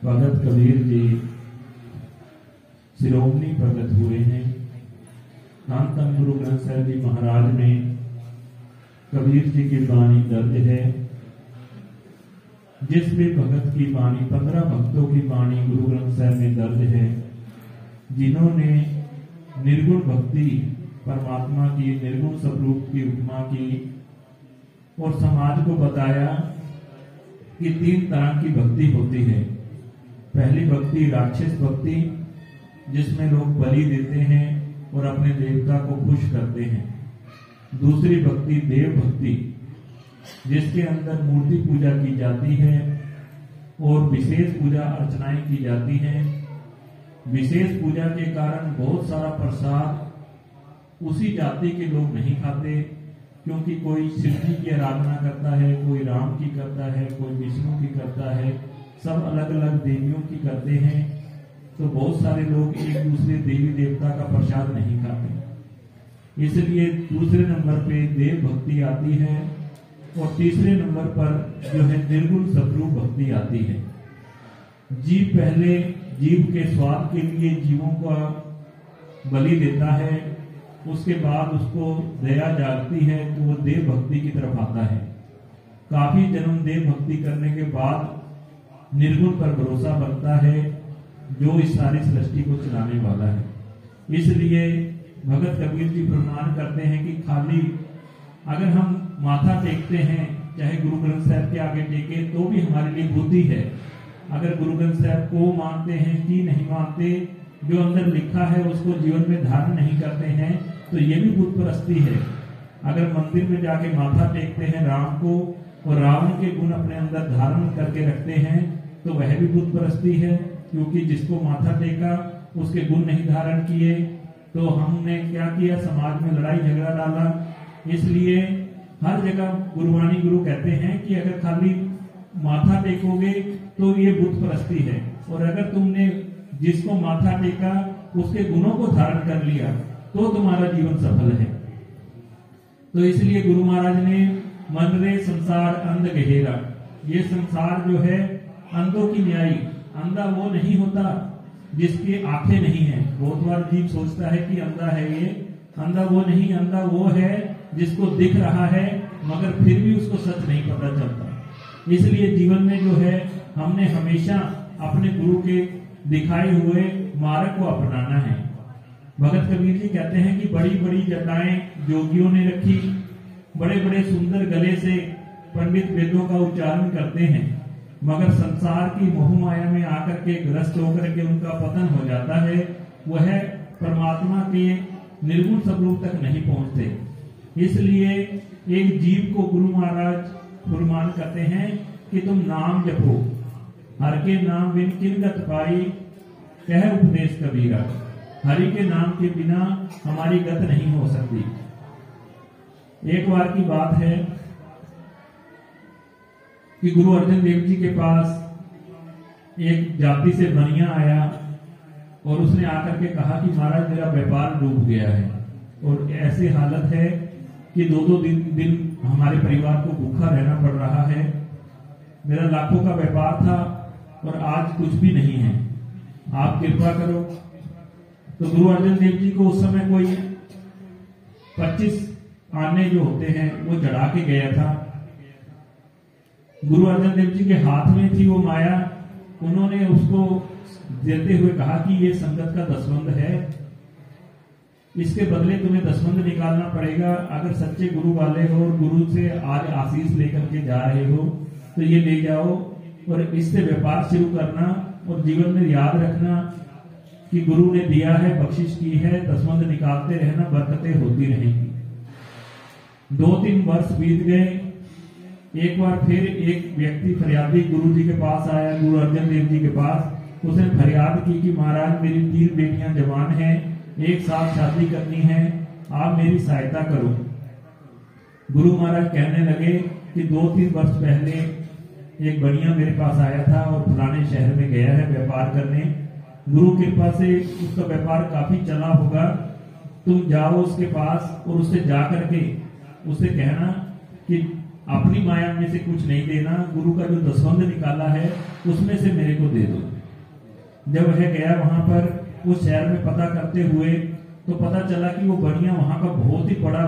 भगत कबीर जी शिरोमणि प्रकट हुए हैं। धन गुरु ग्रंथ साहिब जी महाराज में कबीर जी की वाणी दर्ज है, जिसमें भगत की वाणी 15 भक्तों की वाणी गुरु ग्रंथ साहिब में दर्ज है, जिन्होंने निर्गुण भक्ति परमात्मा की निर्गुण स्वरूप की उपमा की और समाज को बताया कि 3 तरह की भक्ति होती है। पहली भक्ति राक्षस भक्ति, जिसमें लोग बलि देते हैं और अपने देवता को खुश करते हैं। दूसरी भक्ति देव भक्ति, जिसके अंदर मूर्ति पूजा की जाती है और विशेष पूजा अर्चनाएं की जाती हैं। विशेष पूजा के कारण बहुत सारा प्रसाद उसी जाति के लोग नहीं खाते, क्योंकि कोई शिव जी की आराधना करता है, कोई राम की करता है, कोई विष्णु की करता है, सब अलग अलग देवियों की करते हैं। तो बहुत सारे लोग एक दूसरे देवी देवता का प्रसाद नहीं खाते, इसलिए दूसरे नंबर पे देव भक्ति आती है और तीसरे नंबर पर जो है निर्गुण स्वरूप भक्ति आती है। जीव पहले जीव के स्वाद के लिए जीवों का बलि देता है, उसके बाद उसको दया जागती है तो वो देव भक्ति की तरफ आता है। काफी जन्म देव भक्ति करने के बाद निर्गुण पर भरोसा बनता है, जो इस सारी सृष्टि को चलाने वाला है। इसलिए भगत कबीर जी प्रमाण करते हैं कि खाली अगर हम माथा टेकते हैं, चाहे गुरु ग्रंथ साहिब के आगे टेके, तो भी हमारे लिए बुद्धि है। अगर गुरु ग्रंथ साहिब को मानते हैं कि नहीं मानते, जो अंदर लिखा है उसको जीवन में धारण नहीं करते हैं, तो ये भी बुत परस्ती है। अगर मंदिर में जाके माथा टेकते हैं राम को और रावण के गुण अपने अंदर धारण करके रखते हैं, तो वह भी बुत परस्ती है, क्योंकि जिसको माथा टेका उसके गुण नहीं धारण किए, तो हमने क्या किया, समाज में लड़ाई झगड़ा डाला। इसलिए हर जगह गुरुवाणी गुरु कहते हैं कि अगर खाली माथा टेकोगे तो ये बुत परस्ती है, और अगर तुमने जिसको माथा टेका उसके गुणों को धारण कर लिया तो तुम्हारा जीवन सफल है। तो इसलिए गुरु महाराज ने मन रे संसार अंध गहेरा, ये संसार जो है अंधों की न्यायी, अंधा वो नहीं होता जिसकी आंखें नहीं है। बहुत बार जीव सोचता है कि अंधा है ये, अंधा वो नहीं, अंधा वो है जिसको दिख रहा है मगर फिर भी उसको सच नहीं पता चलता। इसलिए जीवन में जो है हमने हमेशा अपने गुरु के दिखाए हुए मार्ग को अपनाना है। भगत कबीर जी कहते हैं कि बड़ी बड़ी जटाएं जोगियों ने रखी, बड़े बड़े सुंदर गले से पंडित वेदों का उच्चारण करते हैं, मगर संसार की मोह माया में आकर के ग्रस्त होकर के उनका पतन हो जाता है। वह परमात्मा के निर्गुण स्वरूप तक नहीं पहुंचते। इसलिए एक जीव को गुरु महाराज फरमान करते हैं कि तुम नाम जपो, हर के नाम बिन किन गत पाई, कह उपदेश कबीरा। हरि के नाम के बिना हमारी गत नहीं हो सकती। एक बार की बात है कि गुरु अर्जन देव जी के पास एक जाति से बनिया आया और उसने आकर के कहा कि महाराज मेरा व्यापार डूब गया है और ऐसी हालत है कि 2-2 दिन हमारे परिवार को भूखा रहना पड़ रहा है। मेरा लाखों का व्यापार था और आज कुछ भी नहीं है, आप कृपा करो। तो गुरु अर्जन देव जी को उस समय कोई 25 आने जो होते हैं वो चढ़ा के गया था। गुरु अर्जन देव जी के हाथ में थी वो माया। उन्होंने उसको देते हुए कहा कि ये संगत का दसवंध है, इसके बदले तुम्हें दसवंध निकालना पड़ेगा। अगर सच्चे गुरु वाले हो और गुरु से आज आशीष लेकर के जा रहे हो तो ये ले जाओ और इससे व्यापार शुरू करना, और जीवन में याद रखना कि गुरु ने दिया है, बख्शिश की है, दसवंध निकालते रहना, बरकतें होती रहेंगी। 2-3 वर्ष बीत गए। एक बार फिर एक व्यक्ति फरियादी गुरु जी के पास आया, गुरु अर्जन देव जी के पास। उसने फरियाद की कि महाराज मेरी 3 बेटियां जवान हैं, एक साथ शादी करनी है, आप मेरी सहायता करो। गुरु महाराज कहने लगे कि 2-3 वर्ष पहले एक बनिया मेरे पास आया था और पुराने शहर में गया है व्यापार करने। गुरु कृपा से उसका व्यापार काफी चला होगा, तुम जाओ उसके पास और उससे जा करके उससे कहना कि अपनी माया में से कुछ नहीं देना, गुरु का जो दसवंध निकाला है उसमें से मेरे को दे दो। जब वह गया वहां पर उस शहर में पता करते हुए, तो पता चला कि वो बनिया वहां का बहुत ही बड़ा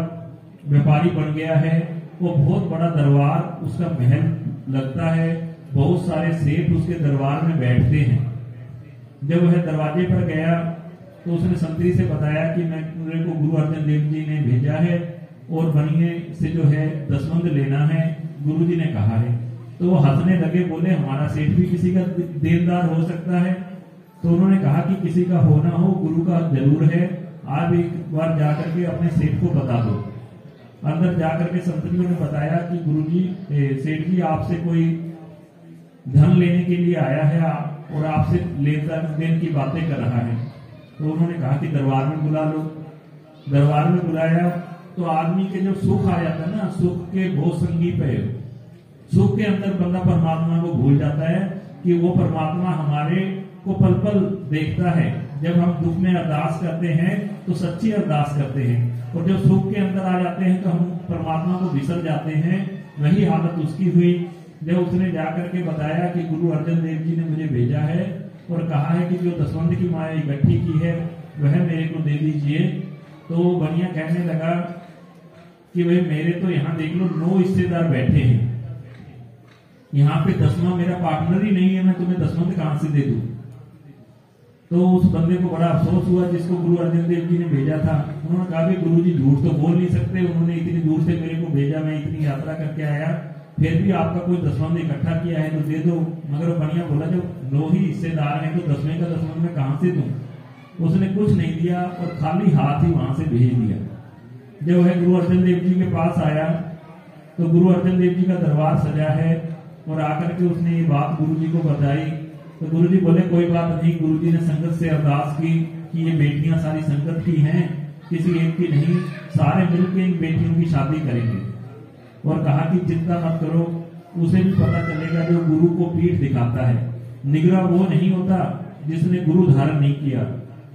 व्यापारी बन गया है। वो बहुत बड़ा दरबार उसका महल लगता है, बहुत सारे सेठ उसके दरबार में बैठते हैं। जब वह दरवाजे पर गया तो उसने संतरी से बताया कि मेरे को गुरु अर्जन देव जी ने भेजा है और बनिए से जो है दसवंध लेना है, गुरु जी ने कहा है। तो वो हंसने लगे, बोले हमारा सेठ भी किसी का देनदार हो सकता है। तो उन्होंने कहा कि किसी का हो ना हो, गुरु का जरूर है, आप एक बार जाकर के अपने सेठ को बता दो। अंदर जाकर के संतरियों ने बताया कि गुरु जी, सेठ जी आपसे कोई धन लेने के लिए आया है और आपसे लेन देन की बातें कर रहा है। तो उन्होंने कहा कि दरबार में बुला लो। दरबार में बुलाया तो आदमी के जब सुख आ जाता है ना, सुख के बहुत संगीत है, सुख के अंदर बंदा परमात्मा को भूल जाता है कि वो परमात्मा हमारे को पल पल देखता है। जब हम दुख में अरदास करते हैं तो सच्ची अरदास करते हैं, और जब सुख के अंदर आ जाते हैं तो हम परमात्मा को बिसर जाते हैं। वही हालत उसकी हुई। जब उसने जाकर के बताया कि गुरु अर्जन देव जी ने मुझे भेजा है और कहा है कि जो दसवंध की माया इकट्ठी की है वह मेरे को दे दीजिए, तो बनिया कहने लगा कि भाई मेरे तो यहाँ देख लो 9 हिस्सेदार बैठे हैं, यहाँ पे 10वां मेरा पार्टनर ही नहीं है, मैं तुम्हें दसवंध कहां से दे दूं। तो उस बंदे को बड़ा अफसोस हुआ जिसको गुरु अर्जन देव जी ने भेजा था। उन्होंने कहा कि गुरु जी झूठ तो बोल नहीं सकते, उन्होंने इतनी दूर से मेरे को भेजा, मैं इतनी यात्रा करके आया, फिर भी आपका कोई दसवंध इकट्ठा किया है तो दे दो। मगर बनिया बोला जब 9 ही हिस्सेदार हैं तो 10वें का दसवंध मैं कहां से दूं। उसने कुछ नहीं दिया और खाली हाथ ही वहां से भेज दिया। जब वह गुरु अर्जन देव जी के पास आया तो गुरु अर्जन देव जी का दरबार सजा है, और आकर के उसने ये बात गुरु जी को बताई। तो गुरु जी बोले कोई बात नहीं, गुरु जी ने संगत से अरदास की कि ये बेटियां सारी संगत की हैं, किसी एक की नहीं, सारे मिलकर इन बेटियों की शादी करेंगे। और कहा कि चिंता मत करो, उसे भी पता चलेगा जो गुरु को पीठ दिखाता है। निगरा वो नहीं होता जिसने गुरु धारण नहीं किया,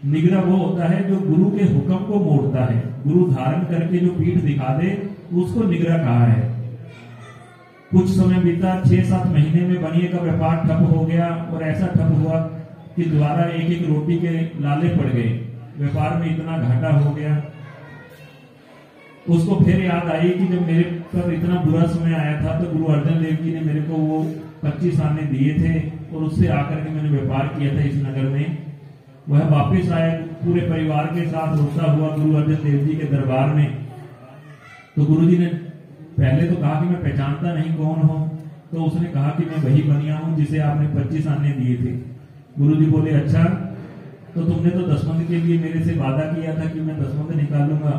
निगरा वो होता है जो गुरु के हुक्म को मोड़ता है। गुरु धारण करके जो पीठ दिखा दे उसको निगरा कहा है। कुछ समय बीता, 6-7 महीने में बनिए का व्यापार ठप हो गया, और ऐसा ठप हुआ कि द्वारा एक एक रोटी के लाले पड़ गए, व्यापार में इतना घाटा हो गया। उसको फिर याद आई कि जब मेरे पर इतना बुरा समय आया था तो गुरु अर्जन देव जी ने मेरे को वो 25 आने दिए थे, और उससे आकर के मैंने व्यापार किया था इस नगर में। वह वापस आया पूरे परिवार के साथ रोता हुआ गुरु अर्जन देव जी के दरबार में। तो गुरु जी ने पहले तो कहा कि मैं पहचानता नहीं कौन हूं। तो उसने कहा कि मैं वही बनिया हूं जिसे आपने 25 आने दिए थे। गुरु जी बोले अच्छा, तो तुमने तो दसवंध के लिए मेरे से वादा किया था कि मैं दसवंध निकालूंगा,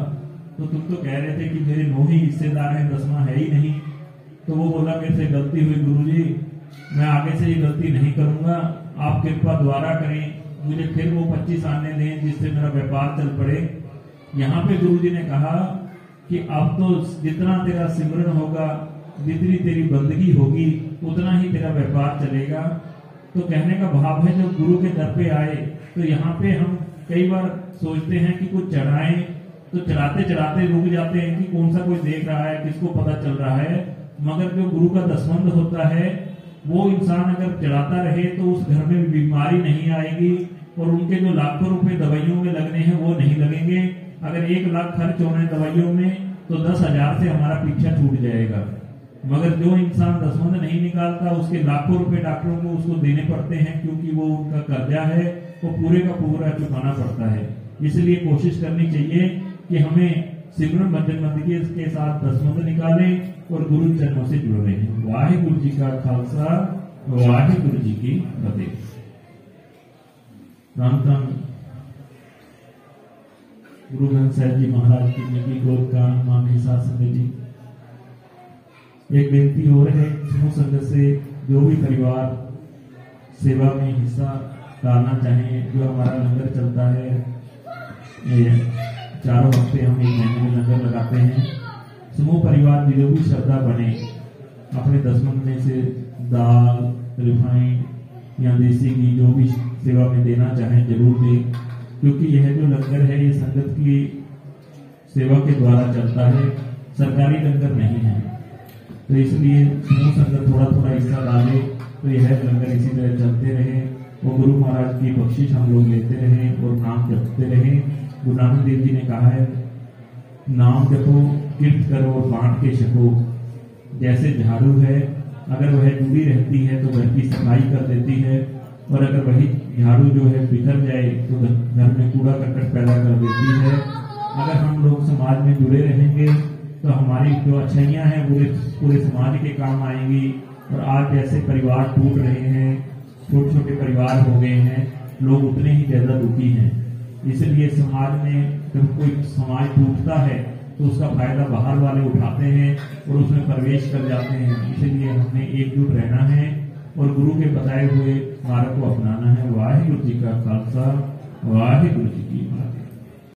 तो तुम तो कह रहे थे कि मेरे 9 ही हिस्सेदार हैं, 10वां है ही नहीं। तो वो बोला मेरे से गलती हुई गुरु जी, मैं आगे से ये गलती नहीं करूंगा, आप कृपा द्वारा करें, मुझे फिर वो 25 आने दें जिससे मेरा व्यापार चल पड़े। यहाँ पे गुरु जी ने कहा कि अब तो जितना तेरा सिमरन होगा, जितनी तेरी बंदगी होगी, उतना ही तेरा व्यापार चलेगा। तो कहने का भाव है जब गुरु के दर पे आए तो यहाँ पे हम कई बार सोचते हैं कि कुछ चढ़ाएं, तो चढ़ाते चढ़ाते रुक जाते हैं कि कौन सा कोई देख रहा है, किसको पता चल रहा है। मगर जो गुरु का दसवंध होता है वो इंसान अगर चढ़ाता रहे तो उस घर में बीमारी नहीं आएगी, और उनके जो लाखों रुपए दवाइयों में लगने हैं वो नहीं लगेंगे। अगर 1 लाख खर्च हो रहे दवाइयों में तो 10,000 से हमारा पीछा छूट जाएगा। मगर जो इंसान दसवंध नहीं निकालता उसके लाखों रुपए डॉक्टरों को उसको देने पड़ते हैं, क्योंकि वो उनका कर्जा है, वो पूरे का पूरा चुकाना पड़ता है। इसलिए कोशिश करनी चाहिए कि हमें सिमरन भजन बंदगी के साथ दसवंध निकालें और गुरु चरणों से जुड़ रहे हैं। वाहिगुरु जी का खालसा, वाहिगुरु जी की फतेह। राम राम। गुरु ग्रंथ साहिब जी महाराज की गोद का माननीय साध संगत जी, एक बेनती हो रही है समूह संगत से, जो भी परिवार सेवा में हिस्सा डालना चाहें, जो हमारा लंगर चलता है, 4 हफ्ते हम 1 महीने में लंगर लगाते हैं, समूह परिवार जो भी श्रद्धा बने अपने दसवंध में से दाल, रिफाइंड या देसी घी जो भी सेवा में देना चाहें जरूर दें, क्योंकि यह जो लंगर है ये संगत की सेवा के द्वारा चलता है, सरकारी लंगर नहीं है। तो इसलिए समूह संगत थोड़ा थोड़ा हिस्सा डाले तो यह लंगर इसी तरह चलते रहे। वो गुरु महाराज की बख्शिश हम लोग लेते रहें और नाम जपते रहें। गुरु नानक देव जी ने कहा है, नाम जपो, कीर्त करो और बांट के छको। जैसे झाड़ू है, अगर वह जुड़ी रहती है तो घर की सफाई कर देती है, और अगर वही झाड़ू जो है बिखर जाए तो घर में कूड़ा करकट पैदा कर देती है। अगर हम लोग समाज में जुड़े रहेंगे तो हमारी जो अच्छाइयाँ हैं पूरे समाज के काम आएंगी। और आज जैसे परिवार टूट रहे हैं, छोटे छोटे परिवार हो गए हैं, लोग उतने ही ज्यादा दुखी हैं। इसलिए समाज में जब कोई समाज टूटता है तो उसका फायदा बाहर वाले उठाते हैं और उसमें प्रवेश कर जाते हैं। इसलिए हमें एकजुट रहना है और गुरु के बताए हुए मार्ग को अपनाना है। वाहिगुरु जी का खालसा, वाहिगुरु जी की फतेह।